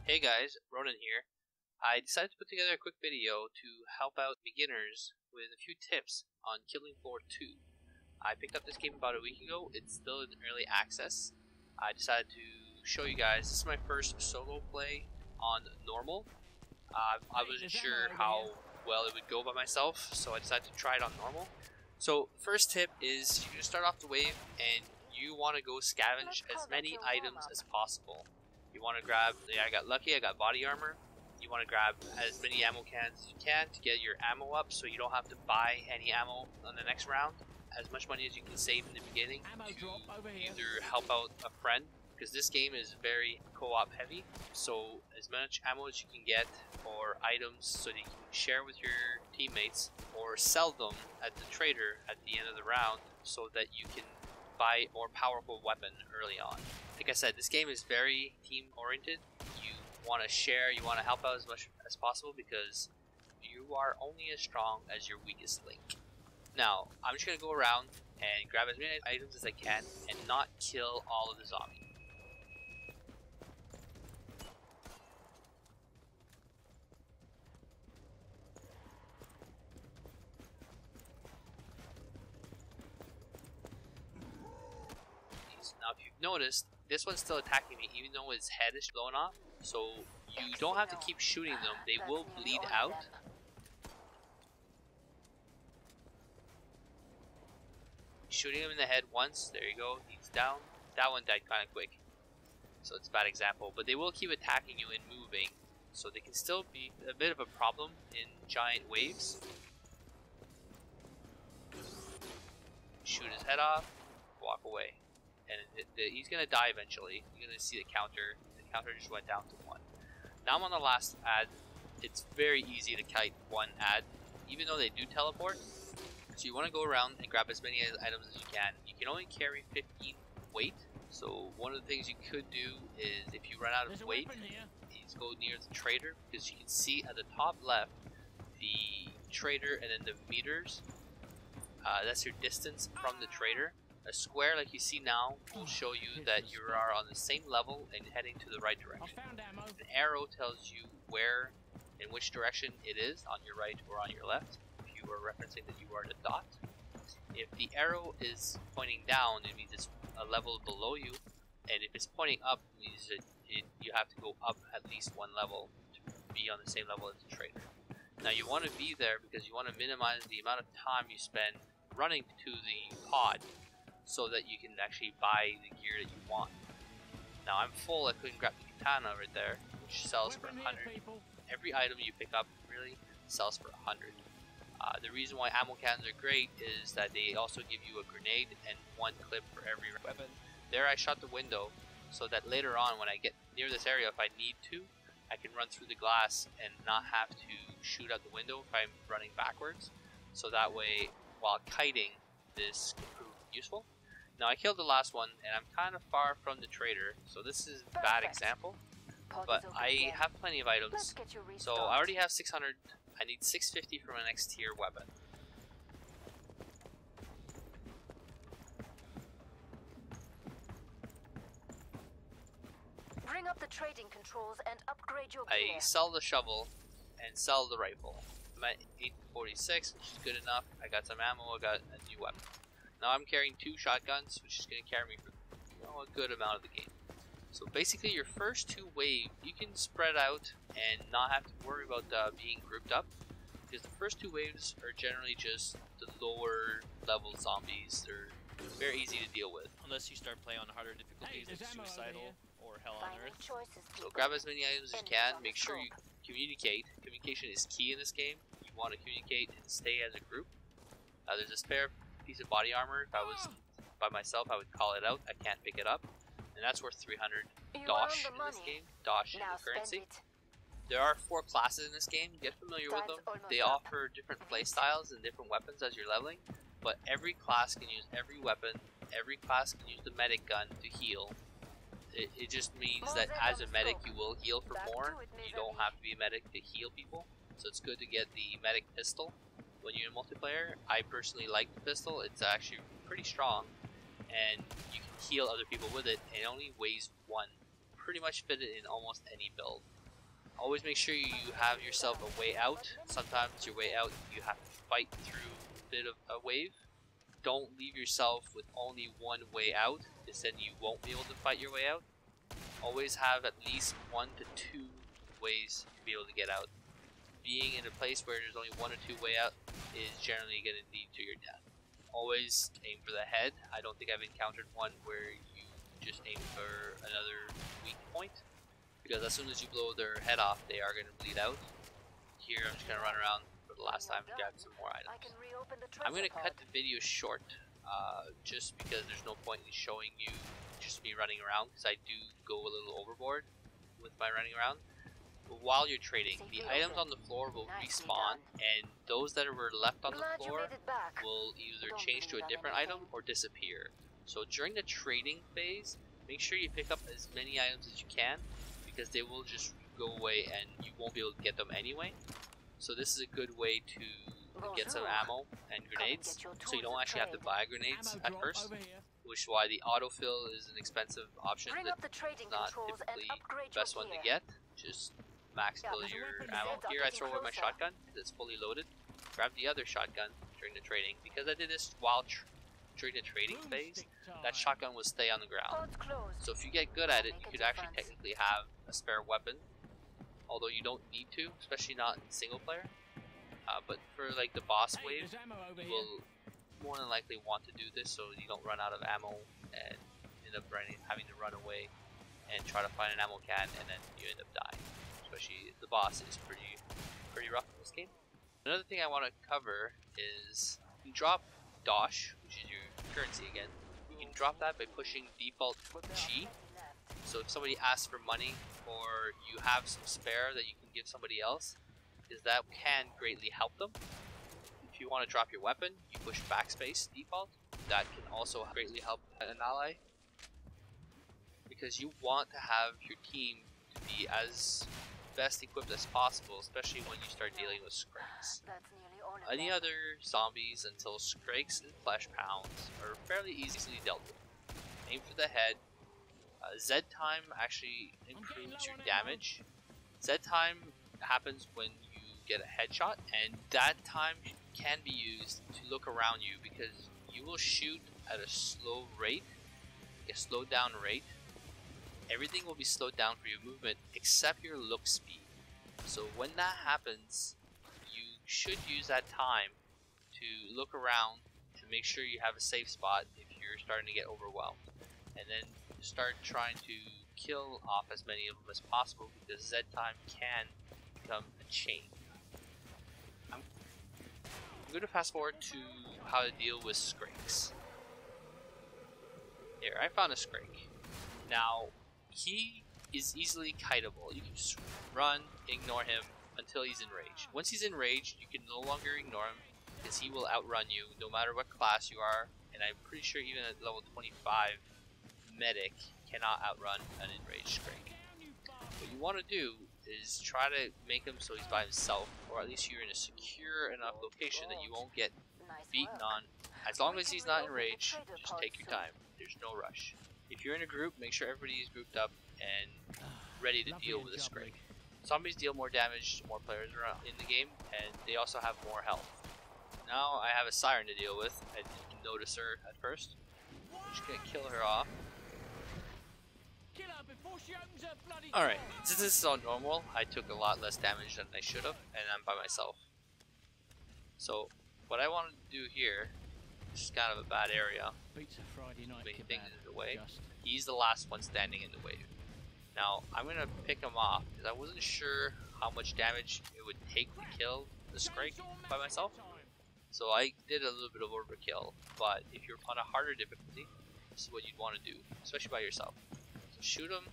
Hey guys, Ronan here. I decided to put together a quick video to help out beginners with a few tips on Killing Floor 2. I picked up this game about a week ago. It's still in early access. I decided to show you guys. This is my first solo play on normal. I wasn't sure how well it would go by myself, so I decided to try it on normal. So first tip is you're going to start off the wave and you want to go scavenge as many items as possible. You want to grab, I got lucky, I got body armor. You want to grab as many ammo cans as you can to get your ammo up so you don't have to buy any ammo on the next round. As much money as you can save in the beginning to either help out a friend, because this game is very co-op heavy. So as much ammo as you can get or items so that you can share with your teammates or sell them at the trader at the end of the round so that you can buy a more powerful weapon early on. Like I said, this game is very team oriented. You want to share, you want to help out as much as possible because you are only as strong as your weakest link. Now, I'm just going to go around and grab as many items as I can and not kill all of the zombies. Now, if you've noticed, this one's still attacking me even though his head is blown off. So you don't have to keep shooting them, they will bleed out. Shooting him in the head once, there you go, he's down. That one died kind of quick, so it's a bad example, but they will keep attacking you and moving, so they can still be a bit of a problem in giant waves. Shoot his head off, walk away, and he's gonna die eventually. You're gonna see the counter just went down to 1. Now I'm on the last ad. It's very easy to kite one ad, even though they do teleport. So you want to go around and grab as many items as you can. You can only carry 15 weight. So one of the things you could do is, if you run out of weight, is go near the trader, because you can see at the top left the trader and then the meters. That's your distance from the trader. A square like you see now will show you that you are on the same level and heading to the right direction. An arrow tells you where, in which direction it is, on your right or on your left. You are referencing that you are the dot. If the arrow is pointing down, it means it's a level below you, and if it's pointing up, it means that you have to go up at least one level to be on the same level as the trader. Now you want to be there because you want to minimize the amount of time you spend running to the pod so that you can actually buy the gear that you want. Now I'm full, I couldn't grab the katana right there, which sells for 100. Every item you pick up really sells for 100. The reason why ammo cans are great is that they also give you a grenade and 1 clip for every weapon. There I shot the window so that later on when I get near this area, if I need to, I can run through the glass and not have to shoot out the window if I'm running backwards. So that way, while kiting, this can prove useful. Now I killed the last one and I'm kind of far from the trader, so this is a bad example. But I have plenty of items, so I already have 600. I need 650 for my next tier weapon. Bring up the trading controls and upgrade your gear. I sell the shovel and sell the rifle. I'm at 846, which is good enough. I got some ammo, I got a new weapon. Now I'm carrying 2 shotguns, which is going to carry me for a good amount of the game. So basically your first 2 waves, you can spread out and not have to worry about being grouped up. Because the first 2 waves are generally just the lower level zombies. They're very easy to deal with. Unless you start playing on harder difficulties like Suicidal or Hell on Earth. So grab as many items as you can. Make sure you communicate. Communication is key in this game. You want to communicate and stay as a group. There's a spare piece of body armor. If I was by myself, I would call it out. I can't pick it up. And that's worth 300 dosh in this game. Dosh is the currency. There are 4 classes in this game. Get familiar with them. They offer different playstyles and different weapons as you're leveling. But every class can use every weapon. Every class can use the medic gun to heal. It just means that as a medic you will heal for more. You don't have to be a medic to heal people. So it's good to get the medic pistol when you're in multiplayer. I personally like the pistol. It's actually pretty strong. And you can heal other people with it. It only weighs 1. Pretty much fit it in almost any build. Always make sure you have yourself a way out. Sometimes your way out, you have to fight through a bit of a wave. Don't leave yourself with only one way out, because then you won't be able to fight your way out. Always have at least 1 to 2 ways to be able to get out. Being in a place where there's only 1 or 2 way out is generally going to lead to your death. Always aim for the head. I don't think I've encountered one where you just aim for another weak point, because as soon as you blow their head off, they are going to bleed out. Here, I'm just going to run around for the last time to grab some more items. I'm going to cut the video short, just because there's no point in showing you just me running around, because I do go a little overboard with my running around. But while you're trading, the items on the floor will respawn, and those that were left on the floor will either change to a different item or disappear. So during the trading phase, make sure you pick up as many items as you can, because they will just go away and you won't be able to get them anyway. So this is a good way to get some ammo and grenades, so you don't actually have to buy grenades at first, which is why the autofill is an expensive option that is not typically the best one to get. Just max fill your ammo. Here I throw away my shotgun because it's fully loaded. Grab the other shotgun during the trading, because I did this while during the trading phase. That shotgun will stay on the ground. So if you get good at it, you could actually technically have a spare weapon, although you don't need to, especially not in single player. But for like the boss wave, you will more than likely want to do this so you don't run out of ammo and end up having to run away and try to find an ammo can, and then you end up dying. Especially the boss is pretty rough in this game. Another thing I want to cover is you can drop Dosh, which is your currency again. You can drop that by pushing default G. So if somebody asks for money, or you have some spare that you can give somebody else, because that can greatly help them. If you want to drop your weapon, you push backspace default. That can also greatly help an ally, because you want to have your team to be as best equipped as possible, especially when you start dealing with Skrakes. Any other zombies until Skrakes and Flesh Pounds are fairly easily dealt with. Aim for the head. Z time actually improves your damage. Z time happens when you get a headshot, and that time can be used to look around you, because you will shoot at a slow rate, a slowed down rate. Everything will be slowed down for your movement except your look speed. So when that happens, you should use that time to look around to make sure you have a safe spot if you're starting to get overwhelmed, and then start trying to kill off as many of them as possible, because Z time can become a chain. I'm going to fast forward to how to deal with Skrakes. Here, I found a Skrake. Now, he is easily kiteable. You can just run, ignore him until he's enraged. Once he's enraged, you can no longer ignore him, because he will outrun you no matter what class you are, and I'm pretty sure even at level 25, Medic cannot outrun an enraged Skrake. What you want to do is try to make him so he's by himself, or at least you're in a secure enough location that you won't get beaten on. As long as he's not enraged, just take your time. There's no rush. If you're in a group, make sure everybody is grouped up and ready to deal with a Skrake. Zombies deal more damage to more players around in the game, and they also have more health. Now I have a Siren to deal with. I didn't notice her at first. I'm just gonna kill her off. Alright, since this is all normal, I took a lot less damage than I should have, and I'm by myself. So, what I wanted to do here, this is kind of a bad area, making things in the way. He's the last one standing in the wave. Now, I'm going to pick him off, because I wasn't sure how much damage it would take to kill the Skrake by myself. So I did a little bit of overkill, but if you're on a harder difficulty, this is what you'd want to do, especially by yourself. So shoot him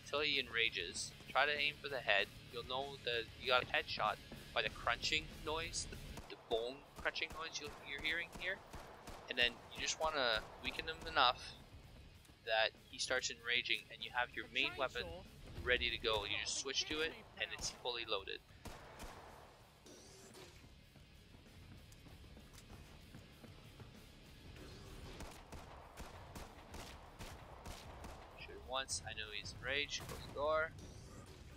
until he enrages. Try to aim for the head. You'll know that you got a headshot by the crunching noise, the bone crunching noise you're hearing here. And then you just want to weaken him enough that he starts enraging, and you have your main weapon ready to go. You just switch to it, and it's fully loaded. Shoot him once. I know he's enraged. Close the door.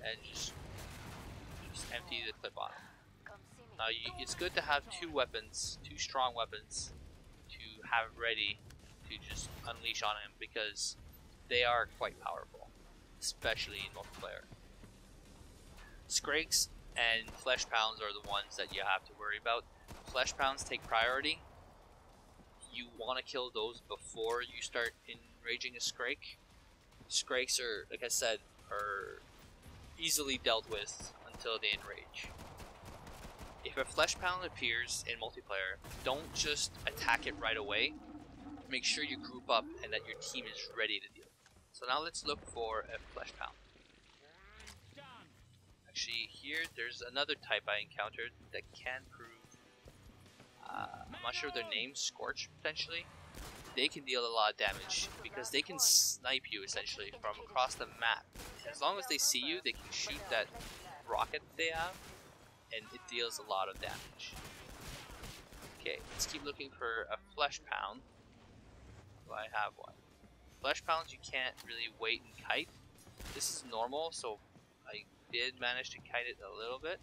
and just empty the clip on him. Come see me. Now it's good to have two weapons, two strong weapons, to have ready to just unleash on him because they are quite powerful, especially in multiplayer. Scrakes and Flesh Pounds are the ones that you have to worry about. Flesh Pounds take priority. You want to kill those before you start enraging a Scrake. Scrakes are, like I said, are easily dealt with until they enrage. If a Flesh Pound appears in multiplayer, don't just attack it right away. Make sure you group up and that your team is ready to deal. So now let's look for a Flesh Pound. Actually, here there's another type I encountered that can prove, I'm not sure their name, Scorch potentially. They can deal a lot of damage because they can snipe you essentially from across the map. As long as they see you, they can shoot that rocket they have, and it deals a lot of damage. Okay, let's keep looking for a Flesh Pound. Do I have one? Flesh Pounds you can't really wait and kite. This is normal, so I did manage to kite it a little bit.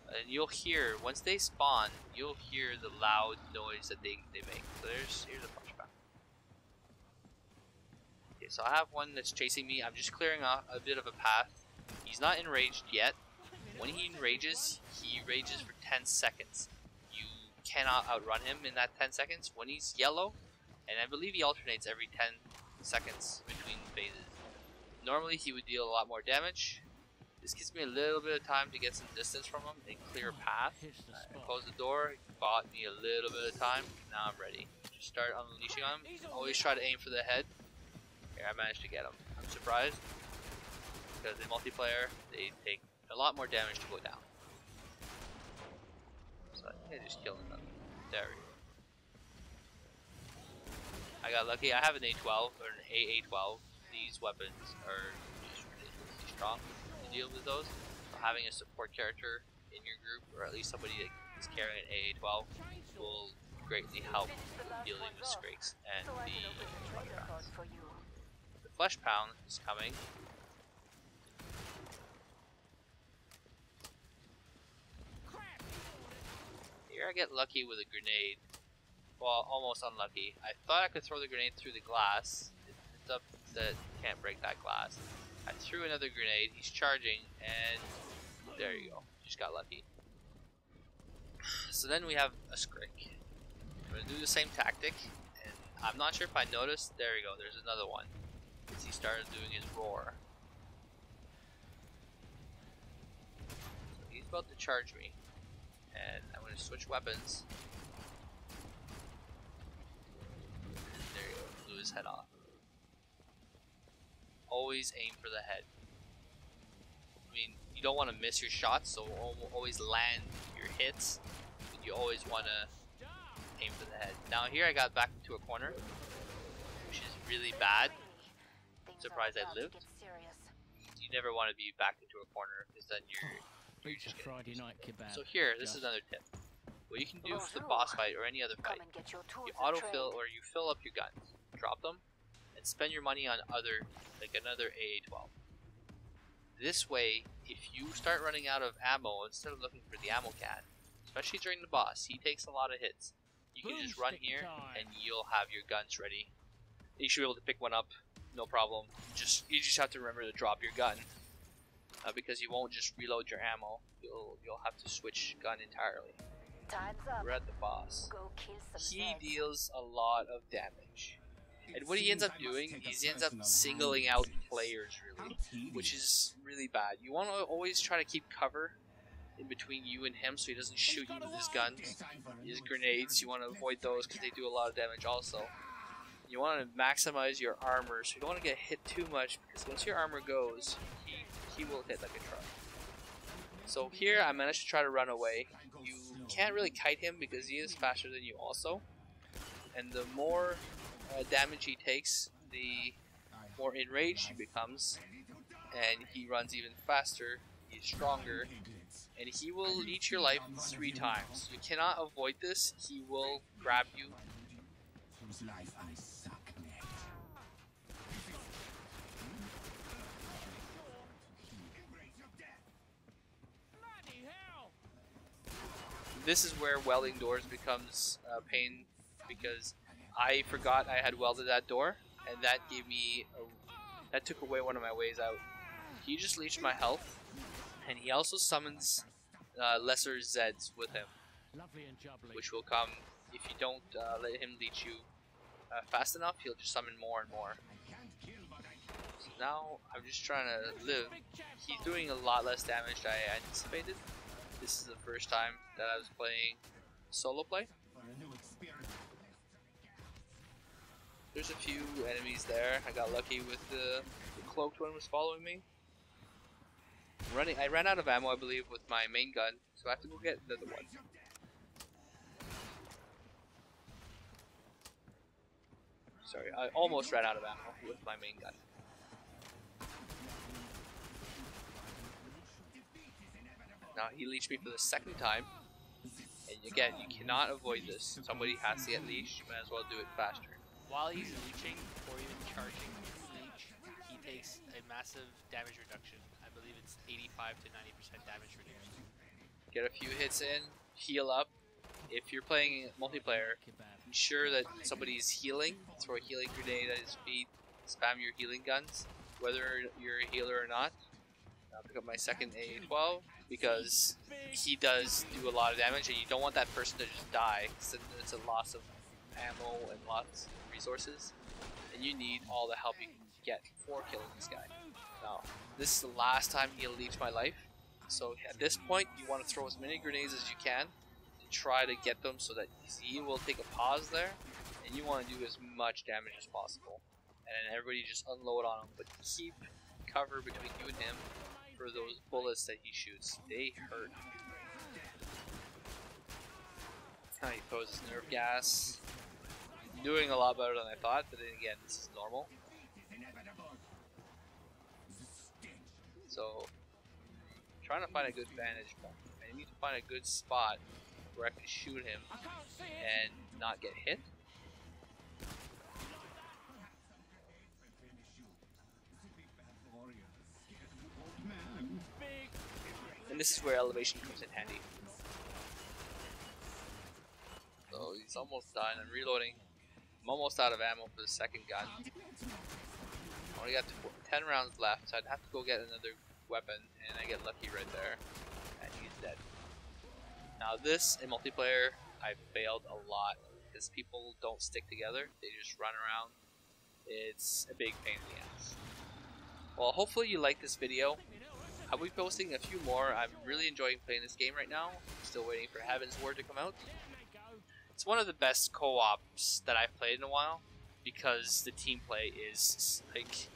And you'll hear, once they spawn, you'll hear the loud noise that they make. So here's a Flesh Pound. Okay, so I have one that's chasing me. I'm just clearing off a bit of a path. He's not enraged yet. When he enrages, he rages for 10 seconds. You cannot outrun him in that 10 seconds. When he's yellow, and I believe he alternates every 10 seconds between phases. Normally he would deal a lot more damage. This gives me a little bit of time to get some distance from him and clear a path. I close the door, bought me a little bit of time, now I'm ready. Just start unleashing on him. Always try to aim for the head. Here, I managed to get him. I'm surprised, because in multiplayer, they take a lot more damage to go down. So I think I just killed him. There we go. I got lucky. I have an A12 or an AA12. These weapons are just ridiculously strong to deal with those. So having a support character in your group, or at least somebody that is carrying an AA12, will greatly help dealing with Scrakes and the Flesh Pounds. The Flesh Pound is coming. Here I get lucky with a grenade. Well, almost unlucky. I thought I could throw the grenade through the glass. It ends up that can't break that glass. I threw another grenade. He's charging, and there you go. Just got lucky. So then we have a Scrake. I'm gonna do the same tactic, and I'm not sure if I noticed. There you go. There's another one. Because he started doing his roar. So he's about to charge me, and I'm gonna switch weapons. There you go. Blew his head off. Always aim for the head. I mean, you don't want to miss your shots, so always land your hits. But you always want to aim for the head. Now here I got back into a corner, which is really bad. I'm surprised I lived. You never want to be back into a corner, because then you're just Friday night kebab. So here, this is another tip. What you can do for the boss fight or any other fight, you autofill or you fill up your guns, drop them, and spend your money on another AA12. This way, if you start running out of ammo, instead of looking for the ammo can, especially during the boss, he takes a lot of hits. You can just run here and you'll have your guns ready. You should be able to pick one up, no problem. You just have to remember to drop your gun, because you won't just reload your ammo. You'll have to switch gun entirely. We're at the boss. He deals a lot of damage. And what he ends up doing, he ends up singling out players, really, which is really bad. You want to always try to keep cover in between you and him so he doesn't shoot you with his guns. His grenades, you want to avoid those because they do a lot of damage also. You want to maximize your armor, so you don't want to get hit too much, because once your armor goes, he will hit like a truck. So here I managed to try to run away. You can't really kite him because he is faster than you also. And the more damage he takes, the more enraged he becomes. And he runs even faster, he's stronger, and he will eat your life 3 times. You cannot avoid this, he will grab you. this is where welding doors becomes a pain, because I forgot I had welded that door, and that gave me that took away one of my ways out. He just leached my health, and he also summons lesser Zeds with him, which will come if you don't let him leech you fast enough. He'll just summon more and more. So now I'm just trying to live. He's doing a lot less damage than I anticipated. This is the first time that I was playing solo play. There's a few enemies there. I got lucky with the cloaked one was following me. I ran out of ammo, I believe, with my main gun, so I have to go get the other one. Sorry, I almost ran out of ammo with my main gun. Now he leashed me for the second time, and again, you cannot avoid this. Somebody has to get leashed. You might as well do it faster. While he's leeching, or even charging leech, he takes a massive damage reduction. I believe it's 85 to 90% damage reduction. Get a few hits in, heal up. If you're playing multiplayer, ensure that somebody's healing. Throw a healing grenade at his feet. Spam your healing guns, whether you're a healer or not. I'll pick up my second AA-12 because he does do a lot of damage, and you don't want that person to just die. So it's a loss of ammo and lots of resources, and you need all the help you can get for killing this guy. Now, this is the last time he'll leech my life, so at this point you want to throw as many grenades as you can to try to get them so that he will take a pause there, and you want to do as much damage as possible, and then everybody just unload on him, but keep cover between you and him for those bullets that he shoots. They hurt. Now he throws nerve gas. Doing a lot better than I thought, but then again, this is normal. So, trying to find a good vantage point. I need to find a good spot where I can shoot him and not get hit. And this is where elevation comes in handy. So he's almost done. I'm reloading. I'm almost out of ammo for the second gun. I only got 10 rounds left, so I'd have to go get another weapon, and I get lucky right there. And he's dead. Now this, in multiplayer, I failed a lot because people don't stick together. They just run around. It's a big pain in the ass. Well, hopefully you like this video. I'll be posting a few more. I'm really enjoying playing this game right now. Still waiting for Heavensward to come out. It's one of the best co-ops that I've played in a while because the team play is like,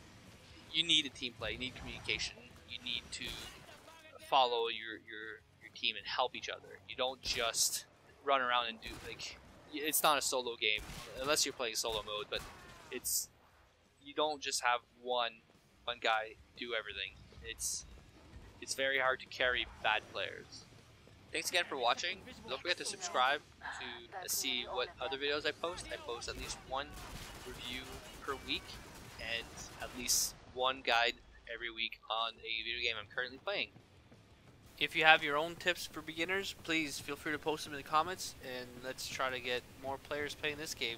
you need a team play, you need communication, you need to follow your team and help each other. You don't just run around and do, like, it's not a solo game unless you're playing solo mode, but it's, you don't just have one guy do everything. It's very hard to carry bad players. Thanks again for watching. Don't forget to subscribe to see what other videos I post. I post at least one review per week and at least one guide every week on a video game I'm currently playing. If you have your own tips for beginners, please feel free to post them in the comments, and let's try to get more players playing this game.